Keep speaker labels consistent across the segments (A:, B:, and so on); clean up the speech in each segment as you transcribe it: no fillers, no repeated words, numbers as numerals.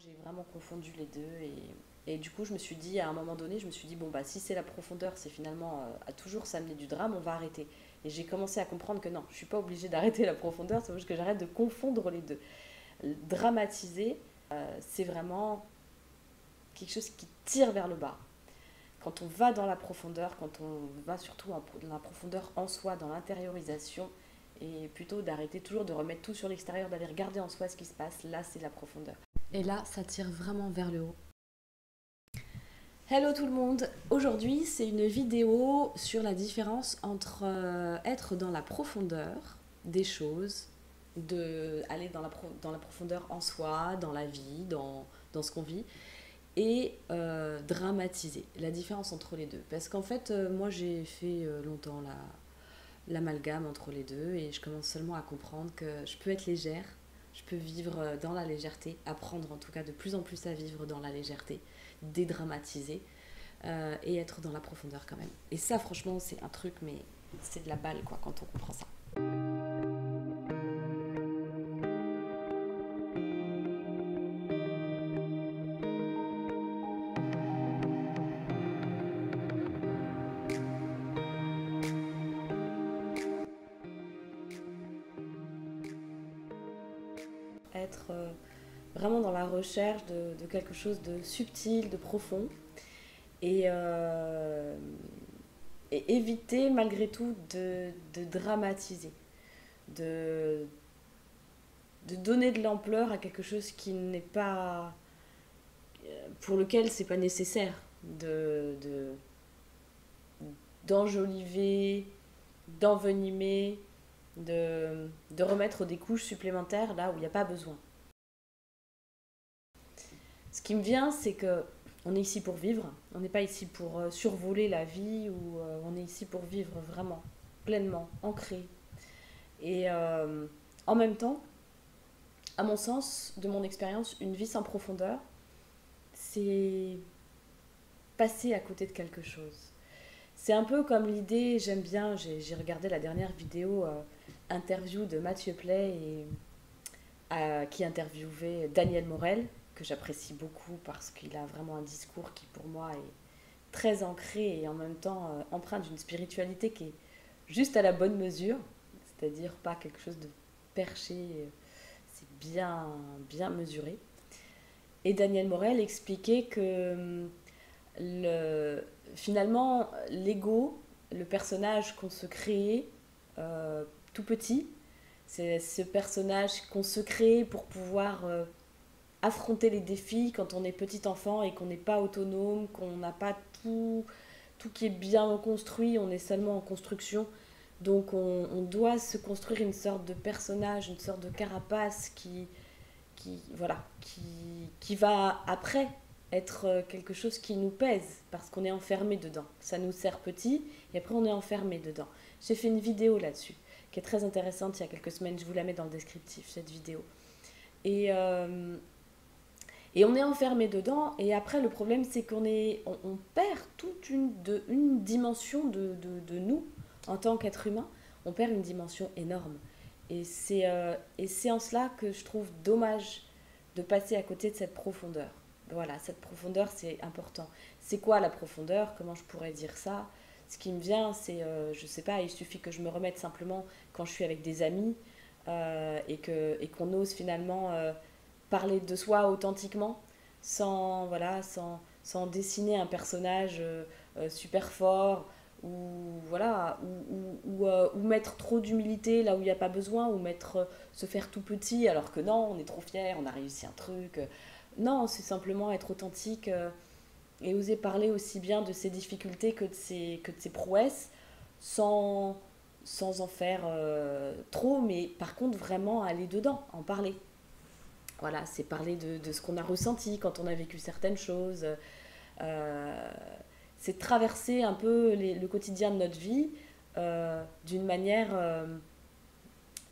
A: j'ai vraiment confondu les deux et du coup je me suis dit à un moment donné, je me suis dit bon bah si c'est la profondeur, c'est finalement à toujours s'amener du drame, on va arrêter. Et j'ai commencé à comprendre que non, je suis pas obligée d'arrêter la profondeur, c'est juste que j'arrête de confondre les deux. Dramatiser, c'est vraiment quelque chose qui tire vers le bas. Quand on va dans la profondeur, quand on va surtout dans la profondeur en soi, dans l'intériorisation, et plutôt d'arrêter toujours de remettre tout sur l'extérieur, d'aller regarder en soi ce qui se passe, là c'est la profondeur. Et là, ça tire vraiment vers le haut. Hello tout le monde. Aujourd'hui, c'est une vidéo sur la différence entre être dans la profondeur des choses, aller dans la profondeur en soi, dans la vie, dans ce qu'on vit, et dramatiser. La différence entre les deux. Parce qu'en fait, moi j'ai fait longtemps l'amalgame entre les deux et je commence seulement à comprendre que je peux être légère, je peux vivre dans la légèreté, apprendre en tout cas de plus en plus à vivre dans la légèreté, dédramatiser et être dans la profondeur quand même. Et ça franchement c'est un truc mais c'est de la balle quoi quand on comprend ça. Être vraiment dans la recherche de quelque chose de subtil, de profond et, euh, et éviter malgré tout de dramatiser, de, de donner de l'ampleur à quelque chose qui n'est pas pour lequel c'est pas nécessaire d'enjoliver, d'envenimer, de remettre des couches supplémentaires là où il n'y a pas besoin. Ce qui me vient, c'est que on est ici pour vivre, on n'est pas ici pour survoler la vie, ou on est ici pour vivre vraiment, pleinement, ancré. Et en même temps, à mon sens, de mon expérience, une vie sans profondeur, c'est passer à côté de quelque chose. C'est un peu comme l'idée, j'aime bien, j'ai regardé la dernière vidéo interview de Mathieu Play qui interviewait Daniel Morel, que j'apprécie beaucoup parce qu'il a vraiment un discours qui pour moi est très ancré et en même temps empreint d'une spiritualité qui est juste à la bonne mesure, c'est-à-dire pas quelque chose de perché, c'est bien mesuré. Et Daniel Morel expliquait que le, finalement l'ego, le personnage qu'on se crée tout petit, c'est ce personnage qu'on se crée pour pouvoir affronter les défis quand on est petit enfant et qu'on n'est pas autonome, qu'on n'a pas tout qui est bien construit, on est seulement en construction. Donc on doit se construire une sorte de personnage, une sorte de carapace qui va après être quelque chose qui nous pèse parce qu'on est enfermé dedans. Ça nous sert petit et après on est enfermé dedans. J'ai fait une vidéo là-dessus qui est très intéressante il y a quelques semaines, je vous la mets dans le descriptif cette vidéo. Et, euh, et on est enfermé dedans et après le problème c'est on perd toute une dimension de nous en tant qu'être humain, on perd une dimension énorme. Et c'est en cela que je trouve dommage de passer à côté de cette profondeur. Voilà, cette profondeur, c'est important. C'est quoi la profondeur? Comment je pourrais dire ça? Ce qui me vient, c'est, je sais pas, il suffit que je me remette simplement quand je suis avec des amis et qu'on ose finalement parler de soi authentiquement, sans dessiner un personnage super fort ou mettre trop d'humilité là où il n'y a pas besoin, ou se faire tout petit alors que non, on est trop fier, on a réussi un truc. Non, c'est simplement être authentique et oser parler aussi bien de ses difficultés que de ses prouesses sans, sans en faire trop, mais par contre vraiment aller dedans, en parler. Voilà, c'est parler de ce qu'on a ressenti quand on a vécu certaines choses. Euh, c'est traverser un peu le quotidien de notre vie d'une manière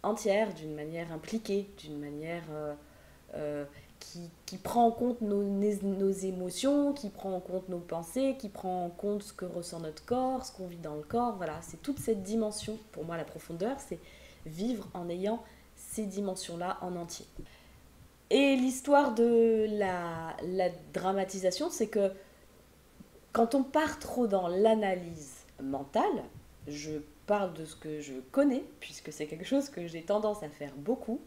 A: entière, d'une manière impliquée, d'une manière qui prend en compte nos émotions, qui prend en compte nos pensées, qui prend en compte ce que ressent notre corps, ce qu'on vit dans le corps. Voilà, c'est toute cette dimension. Pour moi, la profondeur, c'est vivre en ayant ces dimensions-là en entier. Et l'histoire de la dramatisation, c'est que quand on part trop dans l'analyse mentale, je parle de ce que je connais, puisque c'est quelque chose que j'ai tendance à faire beaucoup.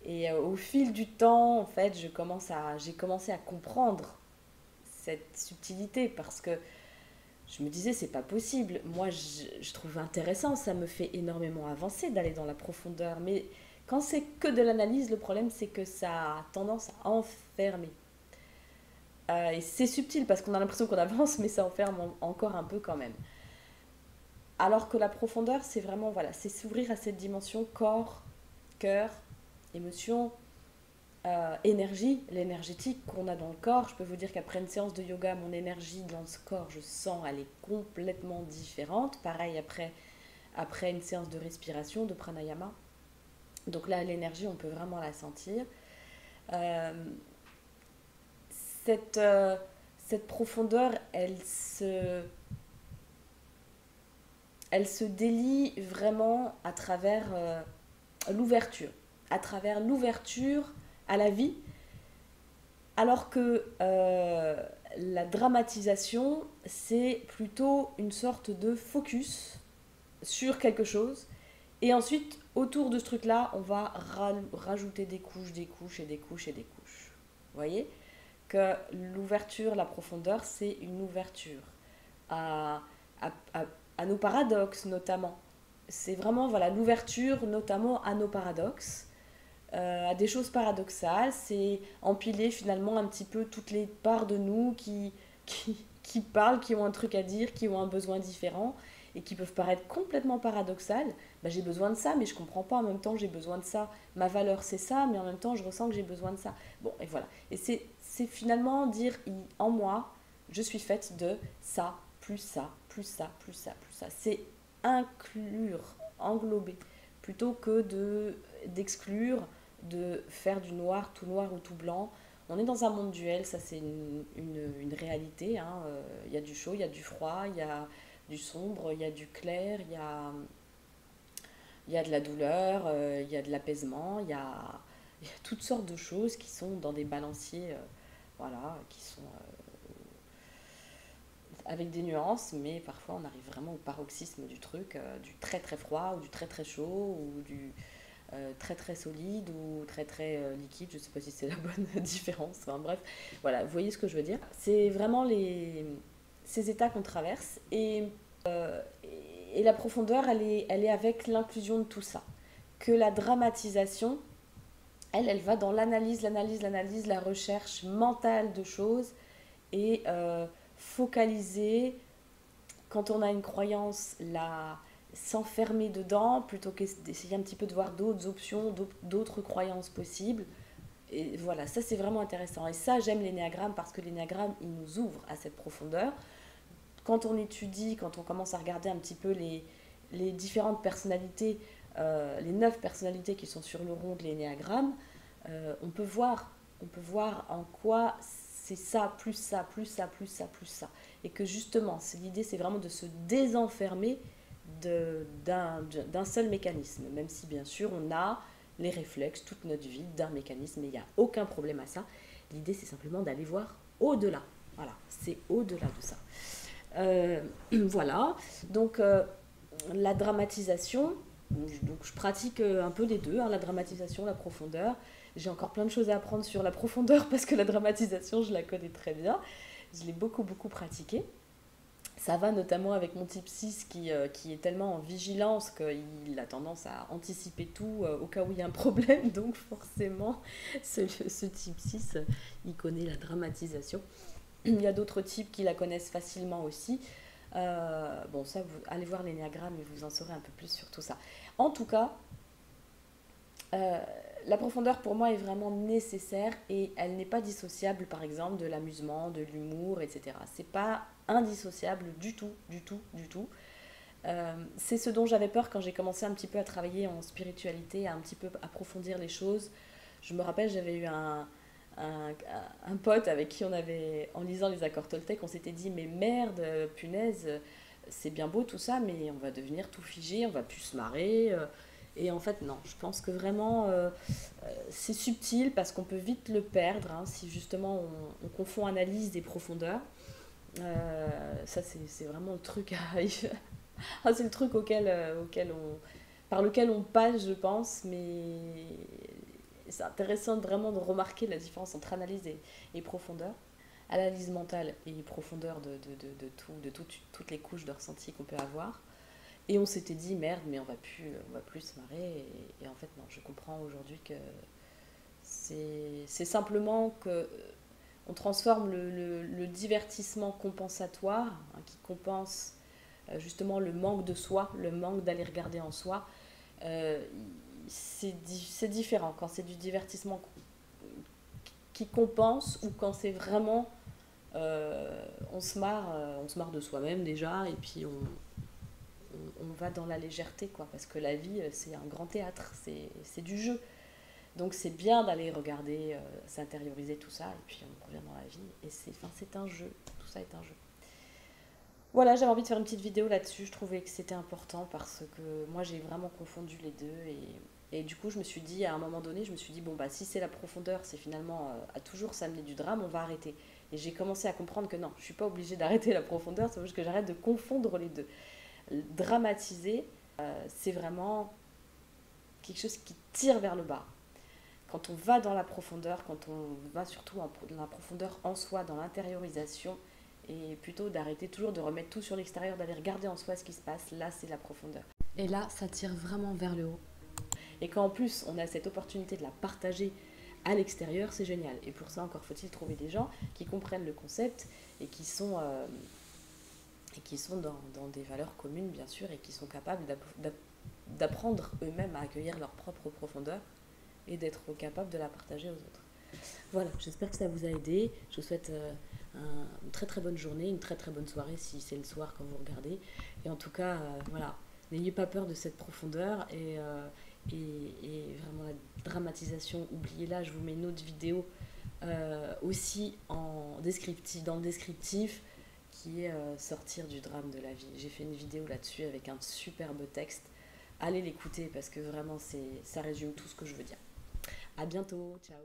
A: Et au fil du temps, en fait, j'ai commencé à comprendre cette subtilité parce que je me disais, c'est pas possible. Moi, je trouve intéressant, ça me fait énormément avancer d'aller dans la profondeur. Mais quand c'est que de l'analyse, le problème, c'est que ça a tendance à enfermer. Et c'est subtil parce qu'on a l'impression qu'on avance, mais ça enferme encore un peu quand même. Alors que la profondeur, c'est vraiment, voilà, c'est s'ouvrir à cette dimension corps, cœur, émotion, énergie, l'énergétique qu'on a dans le corps. Je peux vous dire qu'après une séance de yoga, mon énergie dans ce corps, je sens, elle est complètement différente. Pareil après une séance de respiration, de pranayama. Donc là, l'énergie, on peut vraiment la sentir. Euh, cette, euh, cette profondeur, elle se délie vraiment à travers l'ouverture. À travers l'ouverture à la vie, alors que la dramatisation, c'est plutôt une sorte de focus sur quelque chose. Et ensuite, autour de ce truc-là, on va rajouter des couches, des couches et des couches et des couches. Vous voyez que l'ouverture, la profondeur, c'est une ouverture à, à nos paradoxes notamment. C'est vraiment voilà l'ouverture notamment à nos paradoxes, à des choses paradoxales. C'est empiler finalement un petit peu toutes les parts de nous qui parlent, qui ont un truc à dire, qui ont un besoin différent et qui peuvent paraître complètement paradoxales. Bah, j'ai besoin de ça, mais je comprends pas. En même temps, j'ai besoin de ça. Ma valeur, c'est ça, mais en même temps, je ressens que j'ai besoin de ça. Bon, et voilà. Et c'est finalement dire en moi, je suis faite de ça, plus ça, plus ça, plus ça, plus ça. C'est inclure, englober, plutôt que d'exclure, de faire du noir ou tout blanc. On est dans un monde duel, ça c'est une réalité. Hein. Il y a du chaud, il y a du froid, il y a du sombre, il y a du clair, il y a de la douleur, il y a de l'apaisement, il y a toutes sortes de choses qui sont dans des balanciers, voilà, qui sont avec des nuances, mais parfois on arrive vraiment au paroxysme du truc, du très très froid ou du très très chaud ou du très très solide ou très très liquide, je ne sais pas si c'est la bonne différence, enfin bref, voilà, vous voyez ce que je veux dire. C'est vraiment ces états qu'on traverse et la profondeur, elle est avec l'inclusion de tout ça. Que la dramatisation, elle va dans l'analyse, la recherche mentale de choses et focaliser, quand on a une croyance, s'enfermer dedans plutôt qu'essayer un petit peu de voir d'autres options, d'autres croyances possibles. Et voilà, ça c'est vraiment intéressant. Et ça, j'aime l'énéagramme parce que l'énéagramme, il nous ouvre à cette profondeur. Quand on étudie, quand on commence à regarder un petit peu les différentes personnalités, les 9 personnalités qui sont sur le rond de l'énéagramme, on peut voir en quoi c'est ça, plus ça, plus ça, plus ça, plus ça. Et que justement, l'idée, c'est vraiment de se désenfermer d'un seul mécanisme, même si bien sûr on a les réflexes toute notre vie d'un mécanisme, et il n'y a aucun problème à ça. L'idée, c'est simplement d'aller voir au-delà. Voilà, c'est au-delà de ça. Voilà, donc la dramatisation, donc je pratique un peu les deux, hein, la dramatisation, la profondeur. J'ai encore plein de choses à apprendre sur la profondeur parce que la dramatisation, je la connais très bien. Je l'ai beaucoup, beaucoup pratiquée. Ça va notamment avec mon type 6 qui est tellement en vigilance qu'il a tendance à anticiper tout au cas où il y a un problème. Donc forcément, ce type 6, il connaît la dramatisation. Il y a d'autres types qui la connaissent facilement aussi. Bon, ça, allez voir l'énéagramme et vous en saurez un peu plus sur tout ça. En tout cas, euh, la profondeur pour moi est vraiment nécessaire et elle n'est pas dissociable par exemple de l'amusement, de l'humour, etc. C'est pas indissociable du tout, du tout, du tout. C'est ce dont j'avais peur quand j'ai commencé un petit peu à travailler en spiritualité, à un petit peu approfondir les choses. Je me rappelle, j'avais eu un, un pote avec qui on avait, en lisant les accords Toltec, on s'était dit mais merde, punaise, c'est bien beau tout ça, mais on va devenir tout figé, on va plus se marrer. Et en fait, non, je pense que vraiment, c'est subtil parce qu'on peut vite le perdre hein, si justement on confond analyse et profondeur. Ça, c'est vraiment le truc ah, c'est le truc par lequel on passe, je pense, mais c'est intéressant vraiment de remarquer la différence entre analyse et profondeur. Analyse mentale et profondeur toutes les couches de ressenti qu'on peut avoir. Et on s'était dit, merde, mais on va plus se marrer. Et en fait, non, je comprends aujourd'hui que c'est simplement que on transforme le divertissement compensatoire, hein, qui compense justement le manque de soi, le manque d'aller regarder en soi. Euh, c'est différent quand c'est du divertissement qui compense ou quand c'est vraiment on se marre de soi-même déjà et puis on va dans la légèreté quoi parce que la vie c'est un grand théâtre, c'est du jeu. Donc c'est bien d'aller regarder, s'intérioriser tout ça et puis on revient dans la vie et c'est un jeu, tout ça est un jeu. Voilà, j'avais envie de faire une petite vidéo là-dessus, je trouvais que c'était important parce que moi j'ai vraiment confondu les deux et du coup je me suis dit à un moment donné, je me suis dit bon bah si c'est la profondeur, c'est finalement à toujours s'amener du drame, on va arrêter. Et j'ai commencé à comprendre que non, je suis pas obligée d'arrêter la profondeur, c'est juste que j'arrête de confondre les deux. Dramatiser, c'est vraiment quelque chose qui tire vers le bas. Quand on va dans la profondeur, quand on va surtout dans la profondeur en soi, dans l'intériorisation, et plutôt d'arrêter toujours de remettre tout sur l'extérieur, d'aller regarder en soi ce qui se passe, là c'est la profondeur. Et là, ça tire vraiment vers le haut. Et quand en plus on a cette opportunité de la partager à l'extérieur, c'est génial. Et pour ça, encore faut-il trouver des gens qui comprennent le concept et qui sont dans des valeurs communes, bien sûr, et qui sont capables d'apprendre eux-mêmes à accueillir leur propre profondeur et d'être capables de la partager aux autres. Voilà, j'espère que ça vous a aidé. Je vous souhaite une très très bonne journée, une très très bonne soirée si c'est le soir quand vous regardez. Et en tout cas, voilà, n'ayez pas peur de cette profondeur et vraiment la dramatisation, oubliez-la, je vous mets une autre vidéo aussi dans le descriptif qui est sortir du drame de la vie. J'ai fait une vidéo là-dessus avec un superbe texte. Allez l'écouter parce que vraiment ça résume tout ce que je veux dire. À bientôt, ciao.